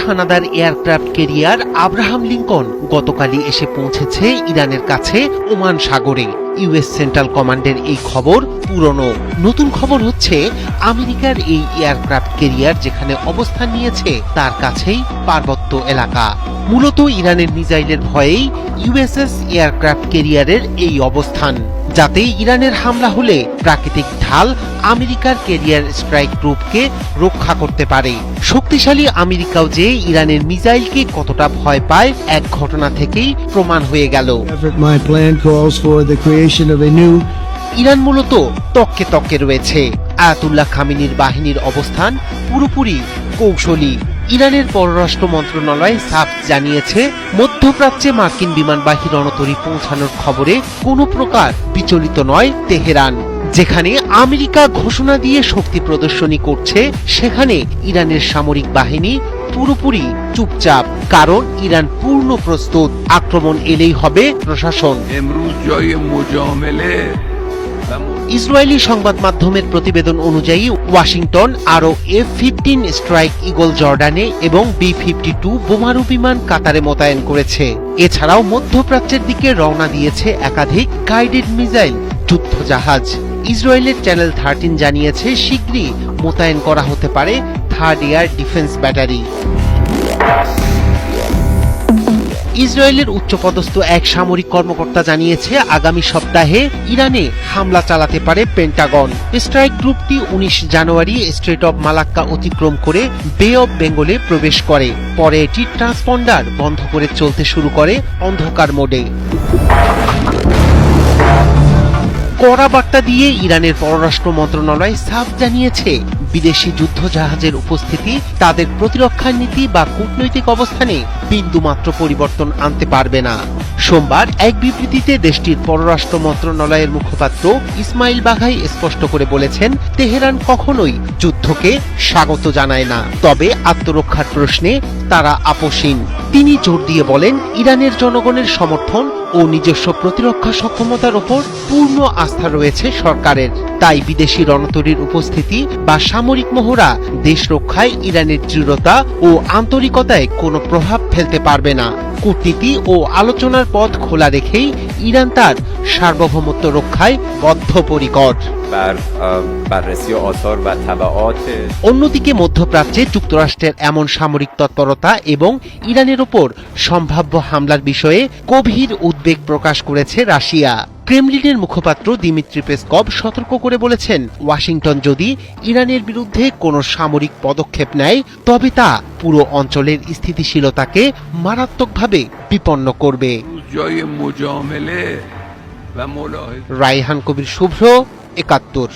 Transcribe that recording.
হানাদার aircraft carrier Abraham Lincoln গতকালই এসে পৌঁছেছে ইরানের কাছে ওমান সাগরে। ইউএস সেন্ট্রাল কমান্ডের এই খবর পুরনো। নতুন খবর হচ্ছে আমেরিকার এই এয়ারক্রাফট ক্যারিয়ার যেখানে অবস্থান নিয়েছে তার কাছেই পার্বত্য এলাকা। মূলত ইরানের মিসাইলের ভয়েই ইউএসএস এয়ারক্রাফট ক্যারিয়ারের এই অবস্থান, যাতে ইরানের হামলা হলে প্রাকৃতিক ঢাল আমেরিকার ক্যারিয়ার স্ট্রাইক গ্রুপকে রক্ষা করতে পারে। শক্তিশালী আমেরিকাও যে ইরানের মিসাইলকে কতটা ভয় পায় এক ঘটনা থেকেই প্রমাণ হয়ে গেল। ইরান মূলত তককে তককে রয়েছে। আয়াতুল্লাহ খামেনির বাহিনীর অবস্থান পুরোপুরি কৌশলী। ইরানের পররাষ্ট্র মন্ত্রণালয় সাফ জানিয়েছে, মধ্যপ্রাচ্যে মার্কিন বিমানবাহী রণতরী পৌঁছানোর খবরে কোনো প্রকার বিচলিত নয় তেহরান। যেখানে আমেরিকা ঘোষণা দিয়ে শক্তি প্রদর্শনী করছে, সেখানে ইরানের সামরিক বাহিনী পুরোপুরি চুপচাপ, কারণ ইরান পূর্ণ প্রস্তুত। আক্রমণ এলেই হবে প্রশাসন। ইসরায়েলি সংবাদ মাধ্যমের প্রতিবেদন অনুযায়ী ওয়াশিংটন আরও F-15 স্ট্রাইক ইগল জর্ডানে এবং B-52 বোমারু বিমান কাতারে মোতায়েন করেছে। এছাড়াও মধ্যপ্রাচ্যের দিকে রওনা দিয়েছে একাধিক গাইডেড মিসাইল যুদ্ধজাহাজ। ইসরায়েলের চ্যানেল 13 জানিয়েছে, শীঘ্রই মোতায়েন করা হতে পারে থার্ড এয়ার ডিফেন্স ব্যাটারি। ইসরায়েলের উচ্চপদস্থ এক সামরিক কর্মকর্তা জানিয়েছে, আগামী সপ্তাহে ইরানে হামলা চালাতে পারে পেন্টাগন। স্ট্রাইক গ্রুপটি 19 জানুয়ারি স্ট্রেট অব মালাক্কা অতিক্রম করে বে অব বেঙ্গলে প্রবেশ করে। পরে এটি ট্রান্সপন্ডার বন্ধ করে চলতে শুরু করে অন্ধকার মোডে। কড়া বার্তা দিয়ে ইরানের পররাষ্ট্র মন্ত্রণালয় সাফ জানিয়েছে, বিদেশি যুদ্ধজাহাজের উপস্থিতি তাদের প্রতিরক্ষা নীতি বা কূটনৈতিক অবস্থানে বিন্দুমাত্র পরিবর্তন আনতে পারবে না। সোমবার এক বিবৃতিতে দেশটির পররাষ্ট্র মন্ত্রণালয়ের মুখপাত্র ইসমাইল বাঘাই স্পষ্ট করে বলেছেন, তেহরান কখনোই যুদ্ধকে স্বাগত জানায় না, তবে আত্মরক্ষার প্রশ্নে তারা আপোষহীন। তিনি জোর দিয়ে বলেন, ইরানের জনগণের সমর্থন ও নিজস্ব প্রতিরক্ষা সক্ষমতার ওপর পূর্ণ আস্থা রয়েছে সরকারের। তাই বিদেশি রণতরীর উপস্থিতি বা সামরিক মহড়া দেশ রক্ষায় ইরানের দৃঢ়তা ও আন্তরিকতায় কোনো প্রভাব ফেলতে পারবে না। কূটনীতি ও আলোচনার পথ খোলা রেখেই ইরান তার সার্বভৌমত্ব রক্ষায় বদ্ধপরিকর। অন্যদিকে মধ্যপ্রাচ্যে যুক্তরাষ্ট্রের এমন সামরিক তৎপরতা এবং ইরানের ওপর সম্ভাব্য হামলার বিষয়ে গভীর উদ্বেগ প্রকাশ করেছে রাশিয়া। ক্রেমলিনের মুখপাত্র দিমিত্রি পেসকভ সতর্ক করে বলেছেন, ওয়াশিংটন যদি ইরানের বিরুদ্ধে কোনো সামরিক পদক্ষেপ নেয়, তবে তা পুরো অঞ্চলের স্থিতিশীলতাকে মারাত্মকভাবে বিপন্ন করবে। রায়হান কবির শুভ্র, ৭১।